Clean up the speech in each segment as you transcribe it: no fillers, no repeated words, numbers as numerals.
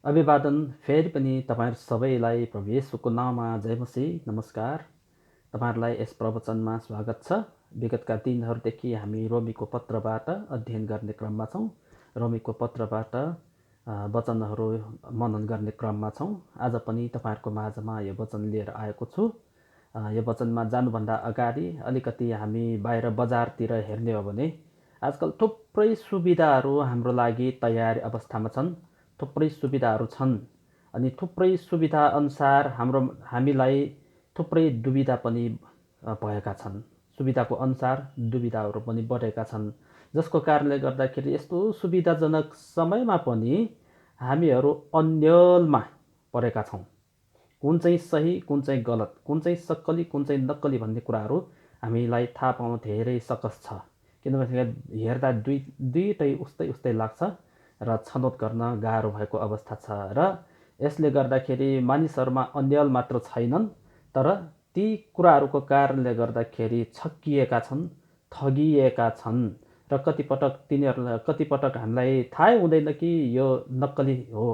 अभिवादन फेरि पनि तपाईहरु सबैलाई प्रभु येशूको नाममा जय मसीह नमस्कार। तपाईहरुलाई यस प्रवचनमा स्वागत छ। विगतका दिनहरूदेखि हामी रोमीको पत्रबाट अध्ययन गर्ने क्रममा छौं। रोमीको पत्रबाट वचनहरू मनन गर्ने क्रममा छौं। आज पनि तपाईहरुको माझमा यो वचन लिएर आएको छु। यो वचनमा जानुभन्दा अगाडि अलिकति हामी बाहिर बजारतिर हेर्ने हो भने आजकल थुप्रै सुविधाहरू हाम्रो लागि तयारी अवस्थामा छन्। थुप्रै सुविधाहरू छन् अनि थुप्रै सुविधा अनुसार हामीलाई थुप्रै दुविधा पनि भएका छन्। सुविधाको अनुसार दुविधाहरू पनि बढेका छन्, जसको कारणले गर्दाखेरि यस्तो सुविधाजनक समयमा पनि हामीहरू अन्यलमा परेका छौँ। कुन चाहिँ सही, कुन चाहिँ गलत, कुन चाहिँ सक्कली, कुन चाहिँ नक्कली भन्ने कुराहरू हामीलाई थाहा पाउन धेरै सकस छ। किनभने हेर्दा दुईटै उस्तै उस्तै लाग्छ र छनौट गर्न गाह्रो भएको अवस्था छ र यसले गर्दाखेरि मानिसहरूमा अन्यल मात्र छैनन्, तर ती कुराहरूको कारणले गर्दाखेरि छक्किएका छन्, ठगिएका छन् र कतिपटक हामीलाई थाहै हुँदैन कि यो नक्कली हो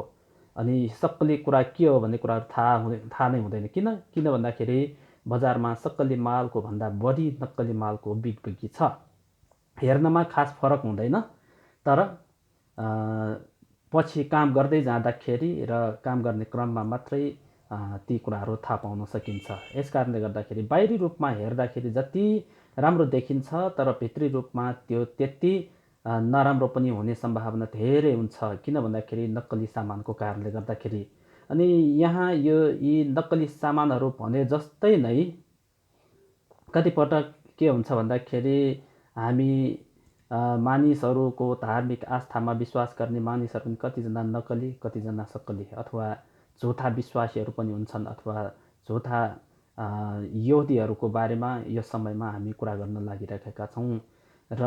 अनि सक्कली कुरा के हो भन्ने कुराहरू थाहा नै हुँदैन। किन भन्दाखेरि बजारमा सक्कली मालको भन्दा बढी नक्कली मालको बिगबिगी छ। हेर्नमा खास फरक हुँदैन, तर पछि काम गर्दै जाँदाखेरि र काम गर्ने क्रममा मात्रै ती कुराहरू थाहा पाउन सकिन्छ। यस कारणले गर्दाखेरि बाहिरी रूपमा हेर्दाखेरि जति राम्रो देखिन्छ, तर भित्री रूपमा त्यो त्यति नराम्रो पनि हुने सम्भावना धेरै हुन्छ। किन भन्दाखेरि नक्कली सामानको कारणले गर्दाखेरि। अनि यहाँ यी नक्कली सामानहरू भने जस्तै नै कतिपटक के हुन्छ भन्दाखेरि हामी मानिसहरूको धार्मिक आस्थामा विश्वास गर्ने मानिसहरू पनि कतिजना नक्कली, कतिजना सक्कली अथवा झुठा विश्वासीहरू पनि हुन्छन्, अथवा झुठा यहुदीहरूको बारेमा यो समयमा हामी कुरा गर्न लागिरहेका छौँ। र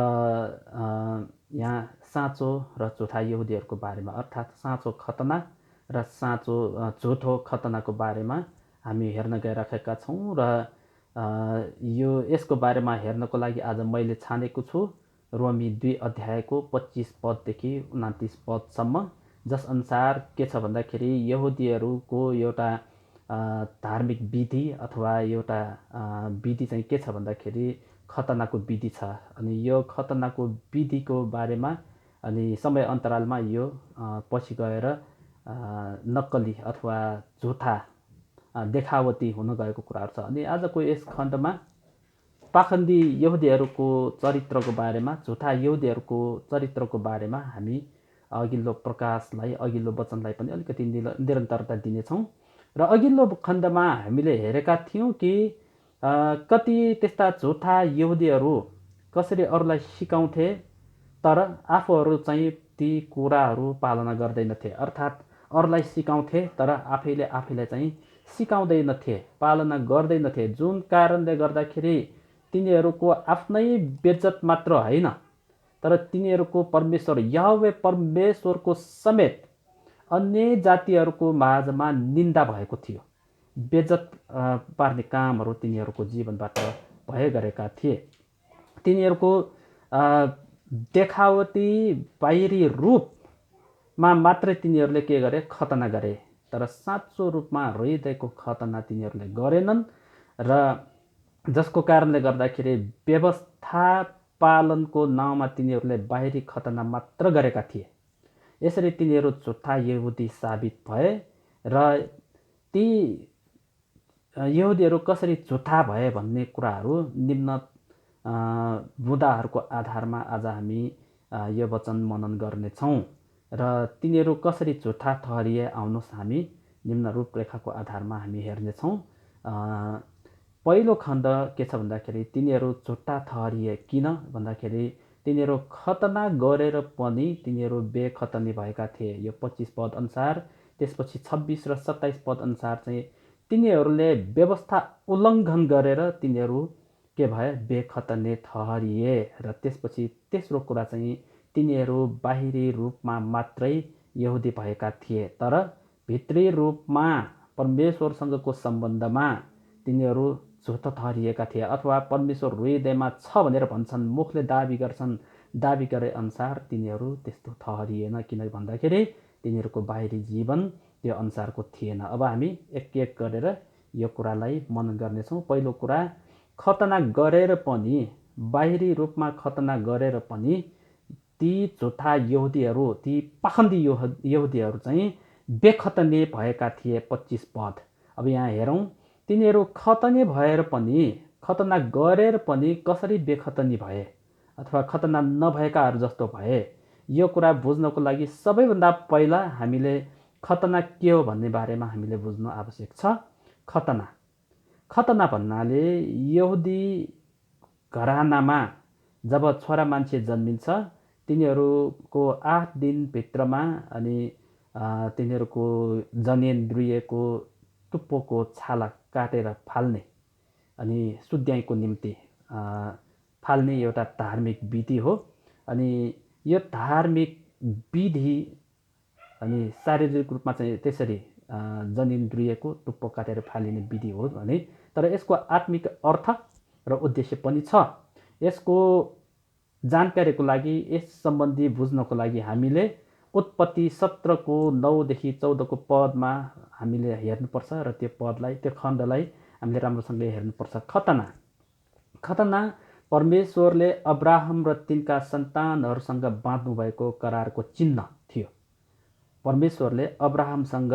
यहाँ साँचो र झुठा यहुदीहरूको बारेमा, अर्थात् साँचो खतना र साँचो झुठो खतनाको बारेमा हामी हेर्न गइरहेका छौँ। र यसको बारेमा हेर्नको लागि आज मैले छानेको छु रोमी 2 अध्यायको 25 पददेखि 29 पदसम्म, जस अनुसार के छ भन्दाखेरि यहुदीहरूको एउटा धार्मिक विधि अथवा एउटा विधि चाहिँ के छ भन्दाखेरि खतनाको विधि छ। अनि यो खतनाको विधिको बारेमा अनि समय अन्तरालमा यो पछि गएर नक्कली अथवा झुठा देखावटी हुन गएको कुराहरू छ। अनि आजको यस खण्डमा पाखण्डी यहुदीहरूको चरित्रको बारेमा, झुठा यहुदीहरूको चरित्रको बारेमा हामी अघिल्लो प्रकाशलाई, अघिल्लो वचनलाई पनि अलिकति निरन्तरता दिनेछौँ। र अघिल्लो खण्डमा हामीले हेरेका थियौँ कि कति त्यस्ता झुठा यहुदीहरू कसरी अरूलाई सिकाउँथे, तर आफूहरू चाहिँ ती कुराहरू पालना गर्दैनथे। अर्थात् अरूलाई सिकाउँथे तर आफैलाई चाहिँ सिकाउँदैनथे, पालना गर्दैनथे, जुन कारणले गर्दाखेरि तिनीहरूको आफ्नै बेइज्जत मात्र होइन, तर तिनीहरूको परमेश्वर यहोवा परमेश्वरको समेत अन्य जातिहरूको माझमा निन्दा भएको थियो। बेइज्जत पार्ने कामहरू तिनीहरूको जीवनबाट भए गरेका थिए। तिनीहरूको देखावटी बाहिरी रूपमा मात्रै तिनीहरूले के गरे, खतना गरे, तर साँचो रूपमा हृदयको खतना तिनीहरूले गरेनन्। र जसको कारणले गर्दाखेरि व्यवस्था पालनको नाउँमा तिनीहरूले बाहिरी खतना मात्र गरेका थिए। यसरी तिनीहरू झुठा यहुदी साबित भए। र ती यहुदीहरू कसरी झुठा भए भन्ने कुराहरू निम्न बुँदाहरूको आधारमा आज हामी यो वचन मनन गर्नेछौँ। र तिनीहरू कसरी झुठा ठहरिए, आउनुहोस् हामी निम्न रूपरेखाको आधारमा हामी हेर्नेछौँ। पहिलो खण्ड के छ भन्दाखेरि तिनीहरू झुठा ठहरिए किन भन्दाखेरि तिनीहरू खतना गरेर पनि तिनीहरू बेखतनी भएका थिए। यो 25 पद अनुसार। त्यसपछि 26 र 27 पद अनुसार चाहिँ तिनीहरूले व्यवस्था उल्लङ्घन गरेर तिनीहरू के भए, बेखतने ठहरिए। र त्यसपछि तेस्रो कुरा चाहिँ तिनीहरू बाहिरी रूपमा मात्रै यहुदी भएका थिए, तर भित्री रूपमा परमेश्वरसँगको सम्बन्धमा तिनीहरू झुठो ठहरिएका थिए, अथवा परमेश्वर हृदयमा छ भनेर भन्छन्, मुखले दाबी गर्छन्, दाबी गरे अनुसार तिनीहरू त्यस्तो ठहरिएन। किन भन्दाखेरि तिनीहरूको बाहिरी जीवन त्यो अनुसारको थिएन। अब हामी एक एक गरेर यो कुरालाई मनन गर्नेछौँ। पहिलो कुरा, खतना गरेर पनि, बाहिरी रूपमा खतना गरेर पनि ती झुठा यहुदीहरू, ती पाखण्डी यहुदीहरू चाहिँ बेखतने भएका थिए। 25 पद। अब यहाँ हेरौँ, तिनीहरू खतने भएर पनि, खतना गरेर पनि कसरी बेखतनी भए अथवा खतना नभएकाहरू जस्तो भए, यो कुरा बुझ्नको लागि सबैभन्दा पहिला हामीले खतना के हो भन्ने बारेमा हामीले बुझ्नु आवश्यक छ। खतना भन्नाले यहुदी घरानामा जब छोरा मान्छे जन्मिन्छ, तिनीहरूको 8 दिनभित्रमा अनि तिनीहरूको जनेन्द्रियको टुप्पोको छाला काटेर फाल्ने अनि शुद्ध्याइको निम्ति फाल्ने एउटा धार्मिक विधि हो। अनि यो धार्मिक विधि अनि शारीरिक रूपमा चाहिँ त्यसरी जनेन्द्रियको टुप्पो काटेर फालिने विधि हो भने, तर यसको आत्मिक अर्थ र उद्देश्य पनि छ। यसको जानकारीको लागि, यस सम्बन्धी बुझ्नको लागि हामीले उत्पत्ति 17 को 9 देखि 14 को पदमा हामीले हेर्नुपर्छ र त्यो पदलाई, त्यो खण्डलाई हामीले राम्रोसँगले हेर्नुपर्छ। खतना परमेश्वरले अब्राहम र तिनका सन्तानहरूसँग बाँध्नु भएको करारको चिन्ह थियो। परमेश्वरले अब्राहमसँग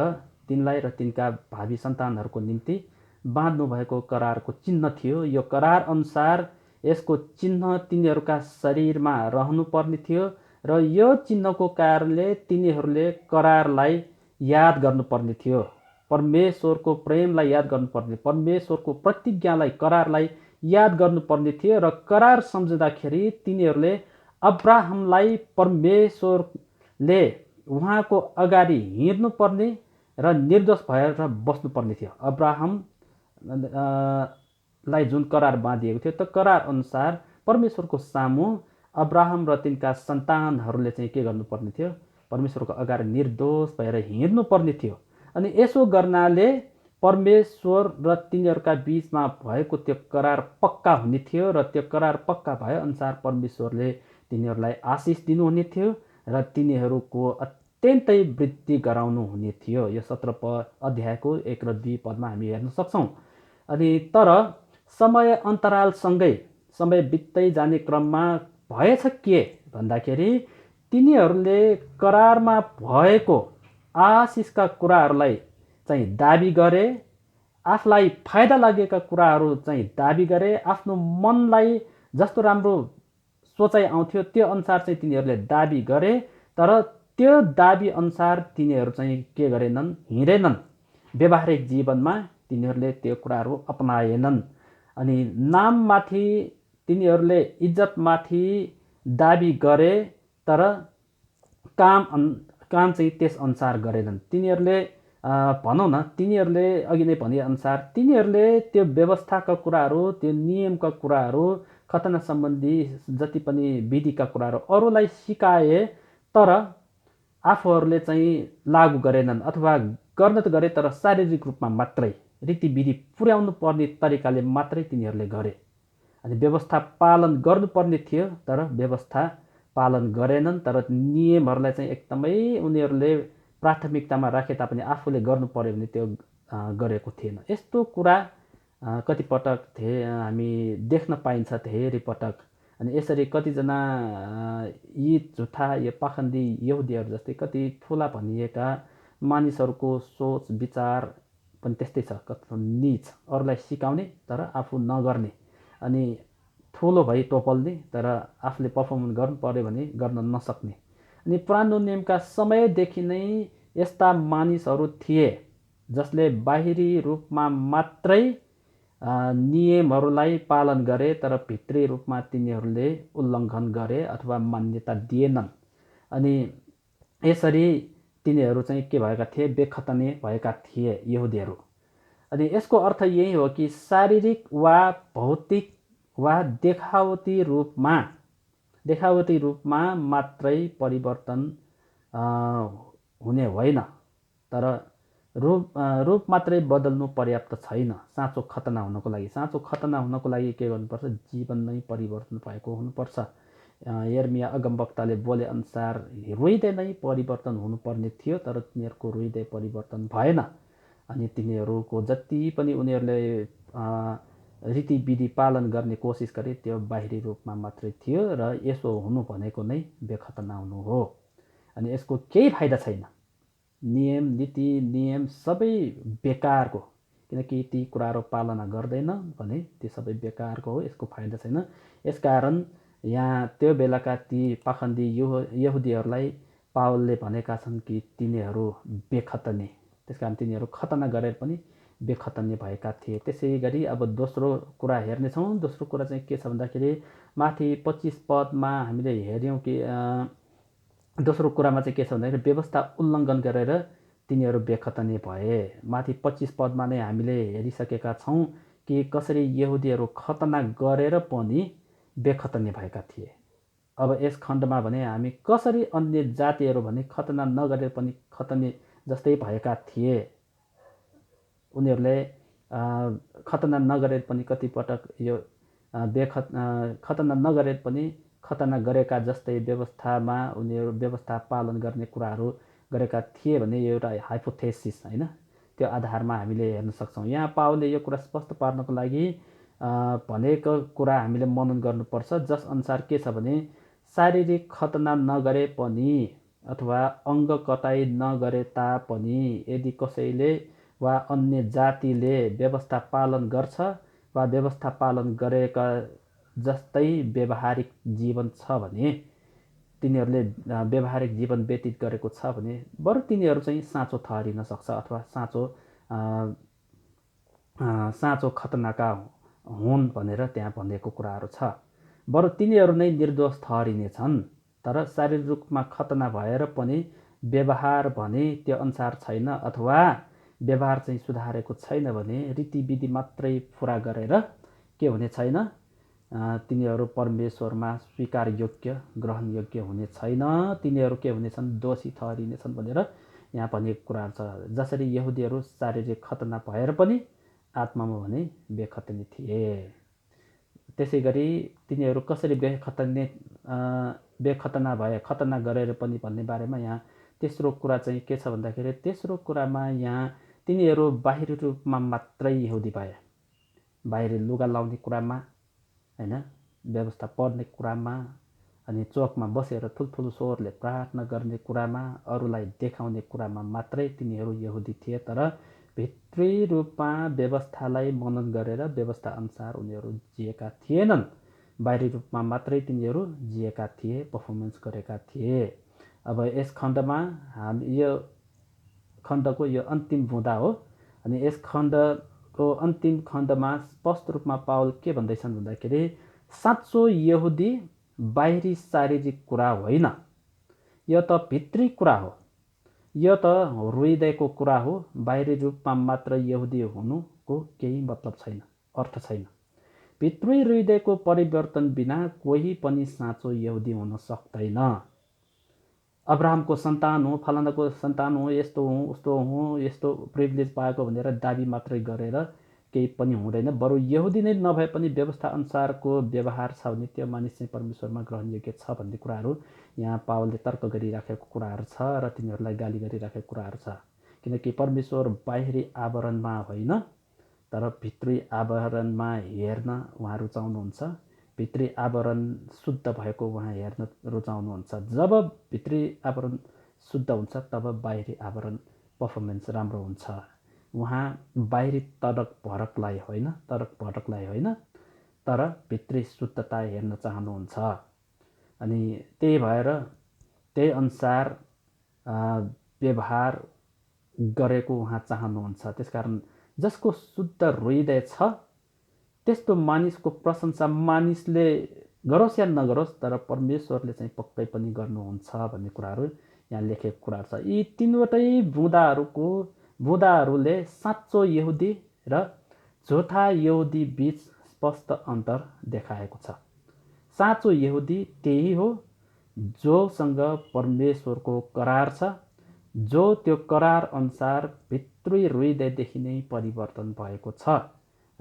तिनलाई र तिनका भावी सन्तानहरूको निम्ति बाँध्नु भएको करारको चिन्ह थियो। यो करार अनुसार यसको चिन्ह तिनीहरूका शरीरमा रहनुपर्ने थियो र यो चिन्हको कारणले तिनीहरूले करारलाई याद गर्नुपर्ने थियो। परमेश्वरको प्रेमलाई याद गर्नुपर्ने, परमेश्वरको प्रतिज्ञालाई, करारलाई याद गर्नुपर्ने थियो र करार सम्झँदाखेरि तिनीहरूले अब्राहमलाई परमेश्वरले उहाँको अगाडि हिँड्नुपर्ने र निर्दोष भएर बस्नुपर्ने थियो। अब्राहम लाई जुन करार बाँधिएको थियो, त्यो करार अनुसार परमेश्वरको सामु अब्राहम र तिनका सन्तानहरूले चाहिँ के गर्नुपर्ने थियो? परमेश्वरको अगाडि निर्दोष भएर हिँड्नुपर्ने थियो। अनि यसो गर्नाले परमेश्वर र तिनीहरूका बीचमा भएको त्यो करार पक्का हुने थियो र त्यो करार पक्का भए अनुसार परमेश्वरले तिनीहरूलाई आशिष दिनुहुने थियो र तिनीहरूको अत्यन्तै वृद्धि गराउनु हुने थियो। यो 17 अध्यायको 1 र 2 पदमा हामी हेर्न सक्छौँ। अनि तर समय अन्तरालसँगै समय बित्दै जाने क्रममा भएछ के भन्दाखेरि, तिनीहरूले करारमा भएको आशिषका कुराहरूलाई चाहिँ दाबी गरे, आफूलाई फाइदा लागेका कुराहरू चाहिँ दाबी गरे, आफ्नो मनलाई जस्तो राम्रो सोचाइ आउँथ्यो त्यो अनुसार चाहिँ तिनीहरूले दाबी गरे, तर त्यो दाबी अनुसार तिनीहरू चाहिँ के गरेनन्? हिँडेनन्। व्यावहारिक जीवनमा तिनीहरूले त्यो कुराहरू अपनाएनन्। अनि नाममाथि तिनीहरूले इज्जतमाथि दाबी गरे, तर काम चाहिँ त्यस अनुसार गरेनन्। तिनीहरूले भनौँ न, तिनीहरूले अघि नै भनेअनुसार तिनीहरूले त्यो व्यवस्थाका कुराहरू, त्यो नियमका कुराहरू, खतना सम्बन्धी जति पनि विधिका कुराहरू अरूलाई सिकाए, तर आफूहरूले चाहिँ लागू गरेनन् अथवा गर्न त गरे तर शारीरिक रूपमा मात्रै, रीतिविधि पुर्याउनु पर्ने तरिकाले मात्रै तिनीहरूले गरे। अनि व्यवस्था पालन गर्नुपर्ने थियो तर व्यवस्था पालन गरेनन्, तर नियमहरूलाई चाहिँ एकदमै उनीहरूले प्राथमिकतामा राखे तापनि आफूले गर्नु पर्यो भने त्यो गरेको थिएन। यस्तो कुरा कतिपटक हामी देख्न पाइन्छ धेरै पटक। अनि यसरी कतिजना यी झुठा यो पाखण्डी यहुदीहरू जस्तै कति ठुला भनिएका मानिसहरूको सोच विचार पनि त्यस्तै छ, कति नीच, अरूलाई सिकाउने तर आफू नगर्ने, अनि ठुलो भई टोपल्ने तर आफूले पर्फर्म गर्नु पर्यो भने गर्न नसक्ने। अनि पुरानो नियमका समयदेखि नै यस्ता मानिसहरू थिए जसले बाहिरी रूपमा मात्रै नियमहरूलाई पालन गरे तर भित्री रूपमा तिनीहरूले उल्लङ्घन गरे अथवा मान्यता दिएनन्। अनि यसरी तिनीहरू चाहिँ के भएका थिए? बेखतने भएका थिए यहुदीहरू। अनि यसको अर्थ यही हो कि शारीरिक वा भौतिक वा देखावटी रूपमा मात्रै परिवर्तन हुने होइन, तर रूप मात्रै बदल्नु पर्याप्त छैन साँचो खतना हुनको लागि। साँचो खतना हुनको लागि के गर्नुपर्छ? जीवन नै परिवर्तन भएको हुनुपर्छ। यर्मिया अगमवक्ताले बोले अनुसार हृदय नै परिवर्तन हुनुपर्ने थियो, तर तिनीहरूको हृदय परिवर्तन भएन। अनि तिनीहरूको जति पनि उनीहरूले रीतिविधि पालन गर्ने कोसिस गरे त्यो बाहिरी रूपमा मात्रै थियो, र यसो हुनु भनेको नै बेखतना हुनु हो। अनि यसको केही फाइदा छैन। नियम नीति नियम सबै बेकारको, किनकि ती कुराहरू पालना गर्दैन भने ती सबै बेकारको हो, यसको फाइदा छैन। यसकारण यहाँ त्यो बेलाका ती पाखण्डी यहुदीहरूलाई पावलले भनेका छन् कि तिनीहरू बेखतने, त्यसकारण तिनीहरू खतना गरेर पनि बेखतने भएका थिए। त्यसै गरी अब दोस्रो कुरा हेर्नेछौँ। दोस्रो कुरा चाहिँ के छ भन्दाखेरि माथि 25 पदमा हामीले हेऱ्यौँ कि दोस्रो कुरामा चाहिँ के छ भन्दाखेरि व्यवस्था उल्लङ्घन गरेर तिनीहरू बेखतने भए। माथि 25 पदमा नै हामीले हेरिसकेका छौँ कि कसरी यहुदीहरू खतना गरेर पनि बेखतने भएका थिए। अब यस खण्डमा भने हामी कसरी अन्य जातिहरू भने खतना नगरेर पनि खतने जस्तै भएका थिए। उनीहरूले खतना नगरेर पनि कतिपटक यो खतना नगरेर पनि खतना गरेका जस्तै व्यवस्थामा उनीहरू व्यवस्था पालन गर्ने कुराहरू गरेका थिए भने यो एउटा हाइपोथेसिस होइन, त्यो आधारमा हामीले हेर्न सक्छौँ। यहाँ पावलले यो कुरा स्पष्ट पार्नको लागि भनेको कुरा हामीले मनन गर्नुपर्छ, जस अनुसार के छ भने शारीरिक खतना नगरे पनि अथवा अङ्ग कटाइ नगरे तापनि यदि कसैले वा अन्य जातिले व्यवस्था पालन गर्छ वा व्यवस्था पालन गरेका जस्तै व्यवहारिक जीवन छ भने, तिनीहरूले व्यवहारिक जीवन व्यतीत गरेको छ भने बरु तिनीहरू चाहिँ साँचो ठहरिन सक्छ अथवा साँचो खतनाका हुन् भनेर त्यहाँ भनिएको कुराहरू छ। बरु तिनीहरू नै निर्दोष ठहरिनेछन्। तर शारीरिक रूपमा खतना भएर पनि व्यवहार भने त्यो अनुसार छैन अथवा व्यवहार चाहिँ सुधारेको छैन भने रीतिविधि मात्रै पुरा गरेर के हुने छैन, तिनीहरू परमेश्वरमा स्वीकार योग्य ग्रहण योग्य हुने छैन, तिनीहरू के हुनेछन्, दोषी ठहरिनेछन् भनेर यहाँ भनिएको कुराहरू छ। जसरी यहुदीहरू शारीरिक खतना भएर पनि आत्मामा भने बेखतने थिए, त्यसै गरी तिनीहरू कसरी बेखतना भए, खतना गरेर पनि भन्ने बारेमा यहाँ तेस्रो कुरा चाहिँ के छ भन्दाखेरि तेस्रो कुरामा यहाँ तिनीहरू बाहिरी रूपमा मात्रै यहुदी भए, बाहिरी लुगा लाउने कुरामा होइन, व्यवस्था पढ्ने कुरामा, अनि चोकमा बसेर ठुल्ठुलो स्वरले प्रार्थना गर्ने कुरामा, अरूलाई देखाउने कुरामा मात्रै तिनीहरू यहुदी थिए। तर भित्री रूपमा व्यवस्थालाई मनन गरेर व्यवस्था अनुसार उनीहरू जिएका थिएनन्। बाहिरी रूपमा मात्रै तिनीहरू जिएका थिए, पर्फर्मेन्स गरेका थिए। अब यस खण्डमा यो खण्डको यो अन्तिम बुँदा हो। अनि यस खण्डको अन्तिम खण्डमा स्पष्ट रूपमा पावल के भन्दैछन् भन्दाखेरि साँचो यहुदी बाहिरी शारीरिक कुरा होइन, यो त भित्री कुरा हो, यो त हृदयको कुरा हो। बाहिरी रूपमा मात्र यहुदी हुनुको केही मतलब छैन, अर्थ छैन। भित्री हृदयको परिवर्तन बिना कोही पनि साँचो यहुदी हुन सक्दैन। अब्राहमको सन्तान हो, फलानाको सन्तान हो, यस्तो हुँ उस्तो हुँ, यस्तो प्रिभिलेज पाएको भनेर दाबी मात्रै गरेर केही पनि हुँदैन। बरु यहुदी नै नभए पनि व्यवस्था अनुसारको व्यवहार छ भने त्यो मानिस चाहिँ परमेश्वरमा ग्रहण योग्य छ भन्ने कुराहरू यहाँ पावलले तर्क गरिराखेको कुराहरू छ र तिनीहरूलाई गाली गरिराखेको कुराहरू छ। किनकि परमेश्वर बाहिरी आवरणमा होइन तर भित्री आवरणमा हेर्न उहाँ रुचाउनुहुन्छ। भित्री आवरण शुद्ध भएको उहाँ हेर्न रुचाउनुहुन्छ। जब भित्री आवरण शुद्ध हुन्छ तब बाहिरी आवरण पर्फर्मेन्स राम्रो हुन्छ। उहाँ बाहिरी तडक भडकलाई होइन तर भित्री शुद्धता हेर्न चाहनुहुन्छ। अनि त्यही भएर त्यही अनुसार व्यवहार गरेको उहाँ चाहनुहुन्छ। त्यसकारण जसको शुद्ध हृदय छ त्यस्तो मानिसको प्रशंसा मानिसले गरोस् या नगरोस् तर परमेश्वरले चाहिँ पक्कै पनि गर्नुहुन्छ भन्ने कुराहरू यहाँ लेखेको कुराहरू छ। यी तीनवटै बुँदाहरूले साँचो यहुदी र झुठा यहुदी बीच स्पष्ट अन्तर देखाएको छ। साँचो यहुदी त्यही हो जोसँग परमेश्वरको करार छ, जो त्यो करार अनुसार भित्री हृदयदेखि नै परिवर्तन भएको छ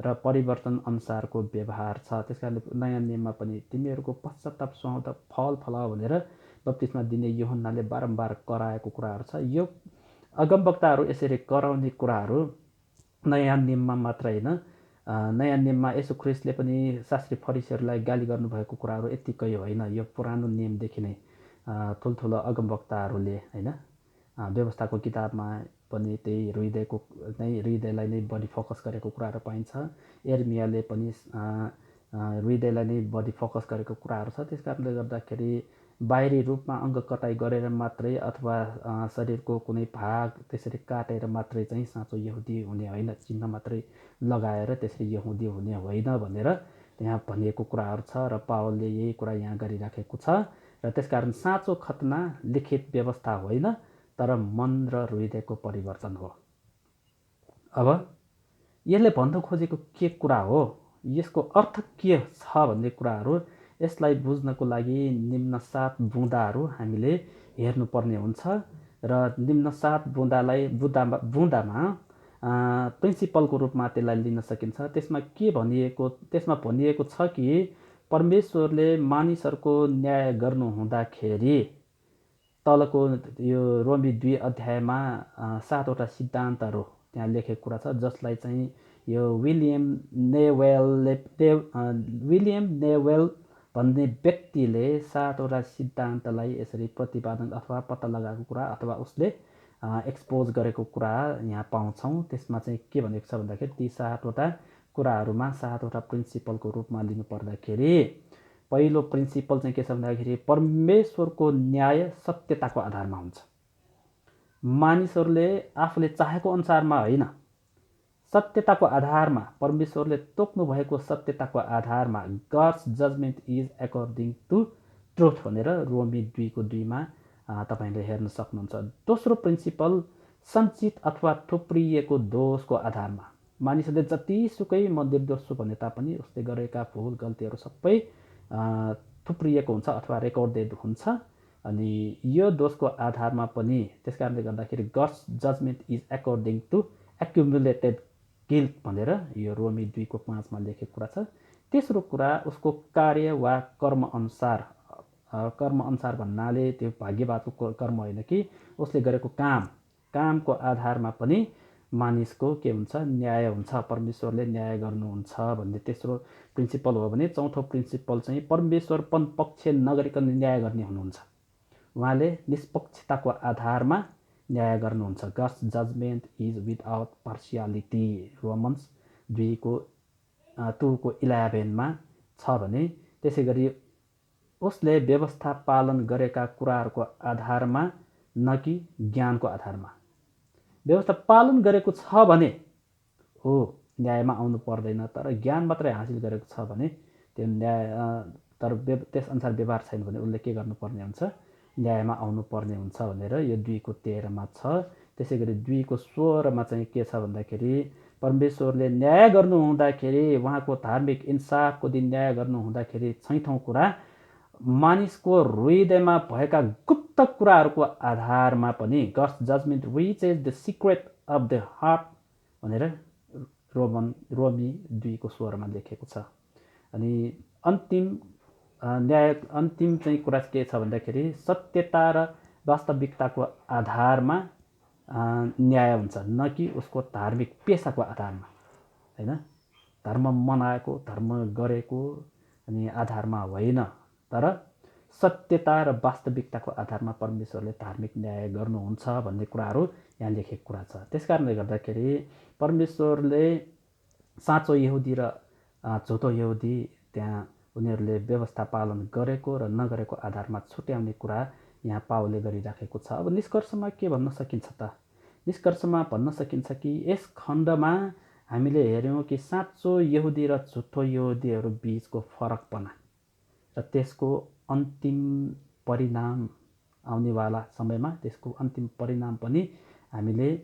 र परिवर्तन अनुसारको व्यवहार छ। त्यस कारणले नयाँ नियममा पनि तिमीहरूको पश्चाताप सुहाउँदा फल फल भनेर बप्तिस्मा दिने यूहन्नाले बारम्बार कराएको कुराहरू छ। यो अगमवक्ताहरू यसरी कराउने कुराहरू नयाँ नियममा मात्र होइन, नयाँ नियममा येशू ख्रीष्टले पनि शास्त्री फरिसीहरूलाई गाली गर्नुभएको कुराहरू यत्तिकै होइन। यो पुरानो नियमदेखि नै ठुल्ठुलो अगमवक्ताहरूले होइन, व्यवस्थाको किताबमा पनि त्यही हृदयलाई नै बढी फोकस गरेको कुराहरू पाइन्छ। एर्मियाले पनि हृदयलाई नै बढी फोकस गरेको कुराहरू छ। त्यस कारणले गर्दाखेरि बाहिरी रूपमा अङ्ग कटाइ गरेर मात्रै अथवा शरीरको कुनै भाग त्यसरी काटेर मात्रै चाहिँ साँचो यहुदी हुने होइन, चिन्ह मात्रै लगाएर त्यसरी यहुदी हुने होइन भनेर त्यहाँ भनिएको कुराहरू छ र पावलले यही कुरा यहाँ गरिराखेको छ। र त्यसकारण साँचो खतना लिखित व्यवस्था होइन, तर मन र हृदयको परिवर्तन हो। अब यसले भन्नु खोजेको के कुरा हो, यसको अर्थ के छ भन्ने कुराहरू यसलाई बुझ्नको लागि निम्न 7 बुँदाहरू हामीले हेर्नुपर्ने हुन्छ। र निम्न 7 बुँदामा प्रिन्सिपलको रूपमा त्यसलाई लिन सकिन्छ। त्यसमा भनिएको छ कि परमेश्वरले मानिसहरूको न्याय गर्नुहुँदाखेरि तलको यो रोमी 2 अध्यायमा 7वटा सिद्धान्तहरू त्यहाँ लेखेको कुरा छ, जसलाई चाहिँ यो विलियम नेवेल भन्ने व्यक्तिले 7वटा सिद्धान्तलाई यसरी प्रतिपादन अथवा पत्ता लगाएको कुरा अथवा उसले एक्सपोज गरेको कुरा यहाँ पाउँछौँ। त्यसमा चाहिँ के भनेको छ भन्दाखेरि ती 7वटा कुराहरूमा 7वटा प्रिन्सिपलको रूपमा लिनु पर्दाखेरि पहिलो प्रिन्सिपल चाहिँ के छ भन्दाखेरि परमेश्वरको न्याय सत्यताको आधारमा हुन्छ। मानिसहरूले आफूले चाहेको अनुसारमा होइन, सत्यताको आधारमा, परमेश्वरले तोक्नु भएको सत्यताको आधारमा God's judgement is according to truth भनेर रोमी 2:2मा तपाईँले हेर्न सक्नुहुन्छ। दोस्रो प्रिन्सिपल सञ्चित अथवा थुप्रिएको दोषको आधारमा, मानिसहरूले जतिसुकै म निर्दोष छु भने तापनि उसले गरेका भुल गल्तीहरू सबै थुप्रिएको हुन्छ अथवा रेकर्डेड हुन्छ। अनि यो दोषको आधारमा पनि त्यस कारणले गर्दाखेरि God's judgement is according to accumulated guilt भनेर यो रोमी 2:5मा लेखेको कुरा छ। तेस्रो कुरा उसको कार्य वा कर्म अनुसार भन्नाले त्यो भाग्यवादको कर्म होइन कि उसले गरेको कामको आधारमा पनि मानिसको के हुन्छ, न्याय हुन्छ, परमेश्वरले न्याय गर्नुहुन्छ भन्ने तेस्रो प्रिन्सिपल हो भने चौथो प्रिन्सिपल चाहिँ परमेश्वर पक्ष नगरिकन न्याय गर्ने हुनुहुन्छ। उहाँले निष्पक्षताको आधारमा न्याय गर्नुहुन्छ। God's judgement is without partiality Romans 2:11मा छ भने, त्यसै गरी उसले व्यवस्था पालन गरेका कुराहरूको आधारमा न कि ज्ञानको आधारमा। व्यवस्था पालन गरेको छ भने हो न्यायमा आउनु पर्दैन, तर ज्ञान मात्रै हासिल गरेको छ भने त्यो न्याय, तर त्यसअनुसार व्यवहार छैन भने उसले के गर्नुपर्ने हुन्छ, न्यायमा आउनु पर्ने हुन्छ भनेर यो 2:13मा छ। त्यसै गरी 2:16मा चाहिँ के छ भन्दाखेरि परमेश्वरले न्याय गर्नुहुँदाखेरि, उहाँको धार्मिक इन्साफको दिन न्याय गर्नुहुँदाखेरि छैठौँ कुरा मानिसको हृदयमा भएका गुप्त कुराहरूको आधारमा पनि God's judgement which is the secret of the heart भनेर रोमी 2:16मा लेखेको छ। अनि अन्तिम चाहिँ कुरा के छ भन्दाखेरि सत्यता र वास्तविकताको आधारमा न्याय हुन्छ, न कि उसको धार्मिक पेसाको आधारमा होइन, धर्म मनाएको धर्म गरेको अनि आधारमा होइन, तर सत्यता र वास्तविकताको आधारमा परमेश्वरले धार्मिक न्याय गर्नुहुन्छ भन्ने कुराहरू यहाँ लेखेको कुरा छ। त्यस कारणले गर्दाखेरि परमेश्वरले साँचो यहुदी र झुटो यहुदी त्यहाँ उनीहरूले व्यवस्था पालन गरेको र नगरेको आधारमा छुट्याउने कुरा यहाँ पावलले गरिराखेको छ। अब निष्कर्षमा के भन्न सकिन्छ त? निष्कर्षमा भन्न सकिन्छ कि यस खण्डमा हामीले हेऱ्यौँ कि साँचो यहुदी र झुटो यहुदीहरू बिचको फरकपना र त्यसको अन्तिम परिणाम आउनेवाला समयमा त्यसको अन्तिम परिणाम पनि हामीले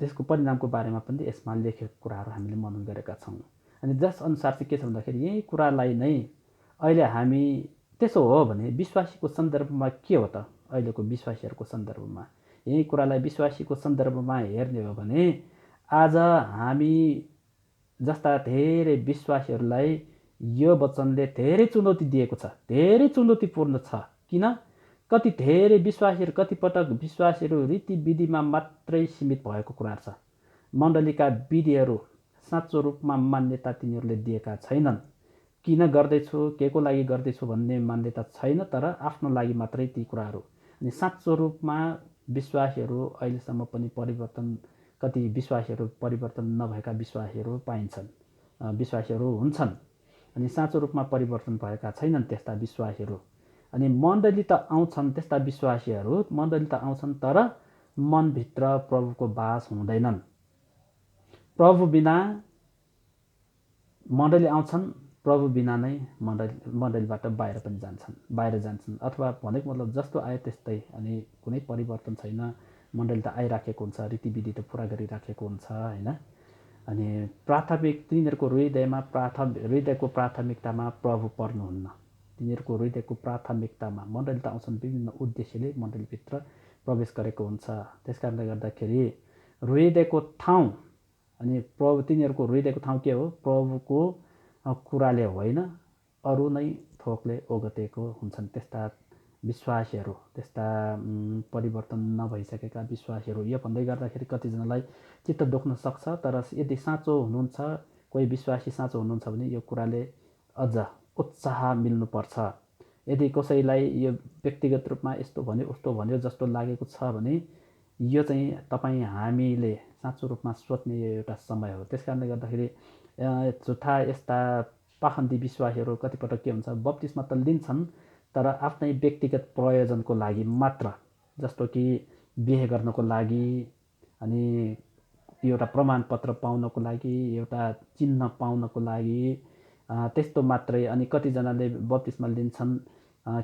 त्यसको परिणामको बारेमा पनि यसमा लेखेको कुराहरू हामीले मनन गरेका छौँ। अनि जसअनुसार चाहिँ के छ भन्दाखेरि यही कुरालाई नै अहिले हामी, त्यसो हो भने विश्वासीको सन्दर्भमा के हो त? अहिलेको विश्वासीहरूको सन्दर्भमा यही कुरालाई विश्वासीको सन्दर्भमा हेर्ने हो भने आज हामी जस्ता धेरै विश्वासीहरूलाई यो वचनले धेरै चुनौती दिएको छ, धेरै चुनौतीपूर्ण छ। किन? कति धेरै विश्वासीहरू, कतिपटक विश्वासीहरू रीतिविधिमा मात्रै सीमित भएको कुराहरू छ। मण्डलीका विधिहरू साँचो रूपमा मान्यता तिनीहरूले दिएका छैनन्। किन गर्दैछु, के को लागि गर्दैछु भन्ने मान्यता छैन, तर आफ्नो लागि मात्रै ती कुराहरू। अनि साँचो रूपमा विश्वासीहरू अहिलेसम्म पनि परिवर्तन, कति विश्वासीहरू परिवर्तन नभएका विश्वासीहरू पाइन्छन्, विश्वासीहरू हुन्छन्। अनि साँचो रूपमा परिवर्तन भएका छैनन् त्यस्ता विश्वासीहरू। अनि मण्डली त आउँछन्, त्यस्ता विश्वासीहरू मण्डली त आउँछन्, तर मनभित्र प्रभुको बास हुँदैनन्। प्रभु बिना मण्डली आउँछन्, प्रभु बिना नै मण्डलीबाट बाहिर जान्छन् अथवा भनेको मतलब जस्तो आयो त्यस्तै। अनि कुनै परिवर्तन छैन। मण्डली त आइराखेको हुन्छ, रीतिविधि त पुरा गरिराखेको हुन्छ होइन। अनि प्राथमिक तिनीहरूको हृदयको प्राथमिकतामा प्रभु पर्नुहुन्न। तिनीहरूको हृदयको प्राथमिकतामा मण्डली त आउँछन्, विभिन्न उद्देश्यले मण्डलीभित्र प्रवेश गरेको हुन्छ। त्यस कारणले गर्दाखेरि हृदयको ठाउँ, अनि प्रभु, तिनीहरूको हृदयको ठाउँ के हो? प्रभुको कुराले होइन, अरू नै थोकले ओगटेको हुन्छन् त्यस्ता विश्वासीहरू, त्यस्ता परिवर्तन नभइसकेका विश्वासीहरू। यो भन्दै गर्दाखेरि कतिजनालाई चित्त दुख्न सक्छ, तर यदि साँचो हुनुहुन्छ, कोही विश्वासी साँचो हुनुहुन्छ भने यो कुराले अझ उत्साह मिल्नुपर्छ। यदि कसैलाई यो व्यक्तिगत रूपमा यस्तो भन्यो उस्तो भन्यो जस्तो लागेको छ भने यो चाहिँ तपाईँ हामीले साँचो रूपमा सोच्ने यो एउटा समय हो। त्यस कारणले गर्दाखेरि झुठा यस्ता पाखण्डी विश्वासीहरू कतिपटक के हुन्छ, बप्तिस्मा त लिन्छन् तर आफ्नै व्यक्तिगत प्रयोजनको लागि मात्र, जस्तो कि बिहे गर्नको लागि, अनि एउटा प्रमाणपत्र पाउनको लागि, एउटा चिन्ह पाउनको लागि, त्यस्तो मात्रै। अनि कतिजनाले बप्तिस्मा लिन्छन्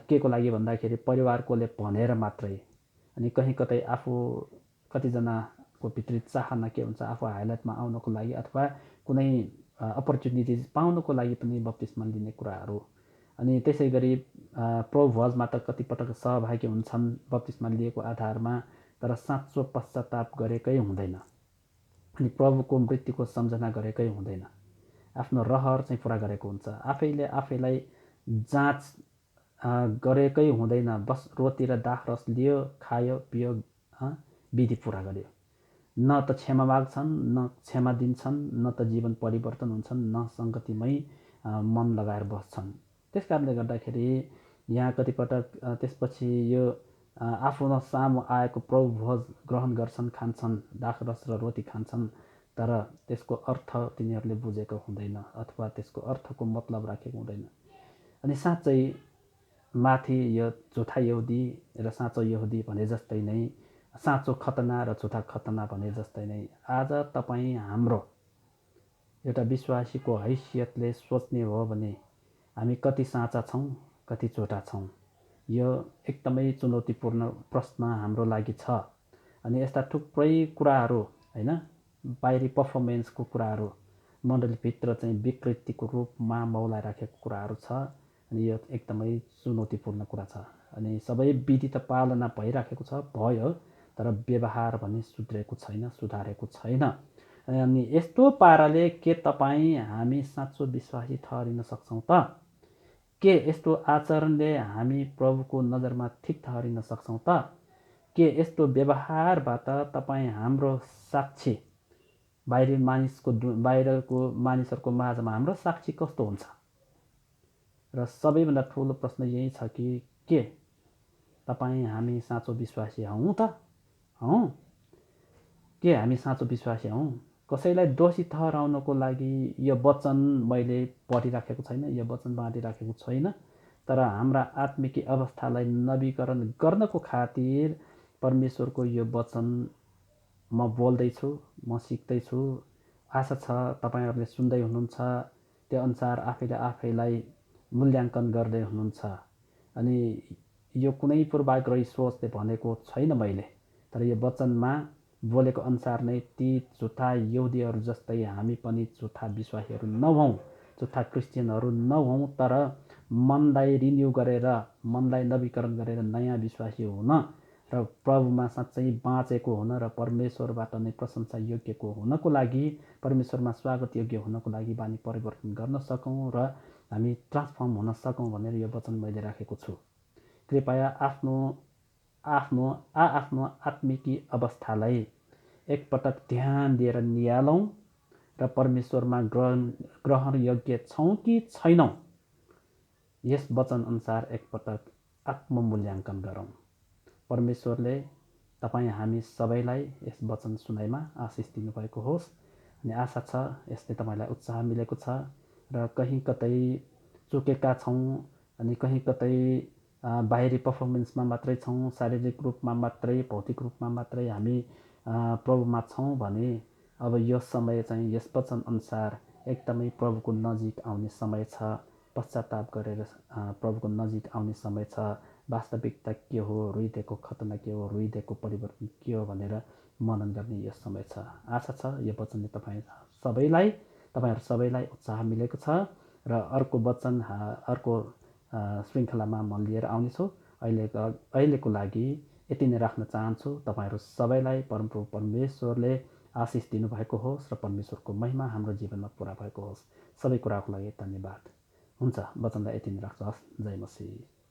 के को लागि भन्दाखेरि परिवारकोले भनेर मात्रै। अनि कहीँ कतै आफू, कतिजनाको भित्री चाहना के हुन्छ, आफू हाइलाइटमा आउनको लागि अथवा कुनै अपर्च्युनिटी पाउनको लागि पनि बप्तिस्मा लिने कुराहरू। अनि त्यसै गरी प्रभु भोजमा त कतिपटक सहभागी हुन्छन् बप्तिस्मा लिएको आधारमा, तर साँचो पश्चाताप गरेकै हुँदैन। अनि प्रभुको मृत्युको सम्झना गरेकै हुँदैन। आफ्नो रहर चाहिँ पुरा गरेको हुन्छ, आफैलाई जाँच गरेकै हुँदैन। बस रोटी र दाख रस लियो, खायो, पियो, विधि पुरा गर्यो। न त क्षमा माग्छन्, न क्षमा दिन्छन्, न त जीवन परिवर्तन हुन्छन्, न सङ्गतिमै मन लगाएर बस्छन्। त्यस कारणले गर्दाखेरि यहाँ कतिपटक त्यसपछि यो आफ्नो सामु आएको प्रभु भोज ग्रहण गर्छन्, खान्छन्, दाख रस र रोटी खान्छन्, तर त्यसको अर्थ तिनीहरूले बुझेको हुँदैन अथवा त्यसको अर्थको मतलब राखेको हुँदैन। अनि साँच्चै माथि यो झुठा यहुदी र साँचो यहुदी भने जस्तै नै, साँचो खतना र झुठा खतना भने जस्तै नै आज तपाईँ हाम्रो एउटा विश्वासीको हैसियतले सोच्ने हो भने हामी कति साँचा छौँ, कति झुठा छौँ, यो एकदमै चुनौतीपूर्ण प्रश्न हाम्रो लागि छ। अनि यस्ता थुप्रै कुराहरू होइन, बाहिरी पर्फर्मेन्सको कुराहरू मण्डलीभित्र चाहिँ विकृतिको रूपमा मौलाइराखेको कुराहरू छ। अनि यो एकदमै चुनौतीपूर्ण कुरा छ। अनि सबै विधि त पालना भइराखेको छ, भयो, तर व्यवहार भने सुध्रेको छैन, सुधारेको छैन। अनि यस्तो पाराले के तपाईँ हामी साँचो विश्वासी ठहरिन सक्छौँ त? के यस्तो आचरणले हामी प्रभुको नजरमा ठिक ठहरिन सक्छौँ त? के यस्तो व्यवहारबाट तपाईँ हाम्रो साक्षी बाहिरको मानिसहरूको माझमा हाम्रो साक्षी कस्तो हुन्छ? र सबैभन्दा ठुलो प्रश्न यही छ कि के तपाईँ हामी साँचो विश्वासी हौँ त? हौँ? के हामी साँचो विश्वासी हौँ? कसैलाई दोषी ठहराउनको लागि यो वचन मैले पढिराखेको छैन, यो वचन बाँडिराखेको छैन, तर हाम्रा आत्मिक अवस्थालाई नवीकरण गर्नको खातिर परमेश्वरको यो वचन म बोल्दैछु, म सिक्दैछु। आशा छ तपाईँहरूले सुन्दै हुनुहुन्छ, त्यो अनुसार आफैलाई मूल्याङ्कन गर्दै हुनुहुन्छ। अनि यो कुनै पूर्वाग्रही सोचले भनेको छैन मैले, तर यो वचनमा बोलेको अनुसार नै ती झुठा यहुदीहरू जस्तै हामी पनि झुठा विश्वासीहरू नहौँ, झुठा क्रिस्चियनहरू नहौँ, तर मनलाई रिन्यू गरेर, मनलाई नवीकरण गरेर नयाँ विश्वासी हुन र प्रभुमा साँच्चै बाँचेको हुन र परमेश्वरबाट नै प्रशंसा योग्यको हुनको लागि, परमेश्वरमा स्वागत योग्य हुनको लागि बानी परिवर्तन गर्न सकौँ र हामी ट्रान्सफर्म हुन सकौँ भनेर यो वचन मैले राखेको छु। कृपया आफ्नो आफ्नो आफ्नो आत्मिकी अवस्थालाई एकपटक ध्यान दिएर निहालौँ र परमेश्वरमा ग्रहण योग्य छौँ कि छैनौँ, यस वचनअनुसार एकपटक आत्ममूल्याङ्कन गरौँ। परमेश्वरले तपाईँ हामी सबैलाई यस वचन सुनाइमा आशिष दिनुभएको होस्। अनि आशा छ यसले तपाईँलाई उत्साह मिलेको छ र कहीँ कतै चुकेका छौँ अनि कहीँ कतै बाहिरी पर्फर्मेन्समा मात्रै छौँ, शारीरिक रूपमा मात्रै, भौतिक रूपमा मात्रै हामी प्रभुमा छौँ भने अब यो समय चाहिँ यस वचनअनुसार एकदमै प्रभुको नजिक आउने समय छ। पश्चाताप गरेर प्रभुको नजिक आउने समय छ। वास्तविकता के हो, रुइदिएको खतना के हो, रुइदिएको परिवर्तन के हो भनेर मनन गर्ने यो समय छ। आशा छ यो वचनले तपाईँहरू सबैलाई उत्साह मिलेको छ र अर्को वचन अर्को श्रृङ्खलामा म लिएर आउनेछु। अहिलेको लागि यति नै राख्न चाहन्छु। तपाईँहरू सबैलाई परमप्रभु परमेश्वरले आशिष दिनुभएको होस् र परमेश्वरको महिमा हाम्रो जीवनमा पुरा भएको होस्। सबै कुराको लागि धन्यवाद। हुन्छ, वचनलाई यति नै राख्छु। हस्, जय मसीह।